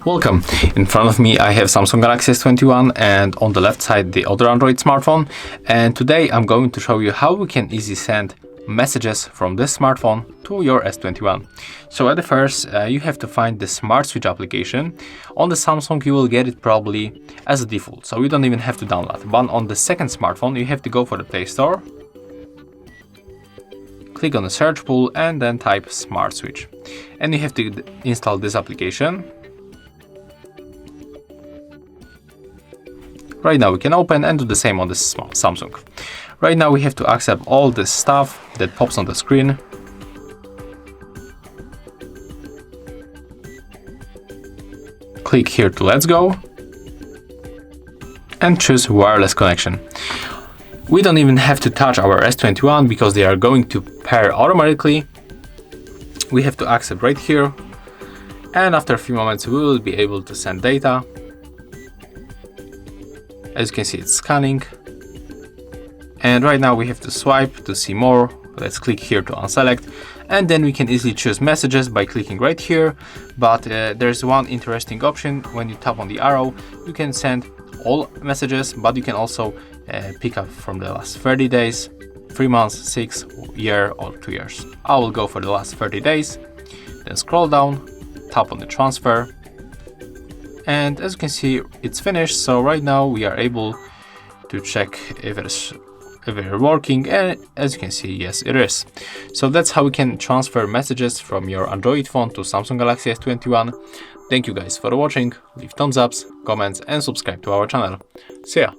Welcome. In front of me I have Samsung Galaxy S21 and on the left side the other Android smartphone, and today I'm going to show you how we can easily send messages from this smartphone to your S21. So at the first you have to find the Smart Switch application. On the Samsung you will get it probably as a default, so you don't even have to download. But on the second smartphone you have to go for the Play Store, click on the search pool and then type Smart Switch, and you have to install this application. Right now we can open and do the same on this Samsung. Right now we have to accept all this stuff that pops on the screen. Click here to let's go and choose wireless connection. We don't even have to touch our S21 because they are going to pair automatically. We have to accept right here, and after a few moments we will be able to send data. As you can see, it's scanning, and right now we have to swipe to see more. Let's click here to unselect, and then we can easily choose messages by clicking right here. But there's one interesting option. When you tap on the arrow you can send all messages, but you can also pick up from the last 30 days, 3 months, 6 year or 2 years. I will go for the last 30 days, then scroll down, tap on the transfer, and as you can see it's finished. So right now we are able to check if it's working, and as you can see, yes, it is. So that's how we can transfer messages from your Android phone to Samsung Galaxy S21. Thank you guys for watching. Leave thumbs ups, comments and subscribe to our channel. See ya!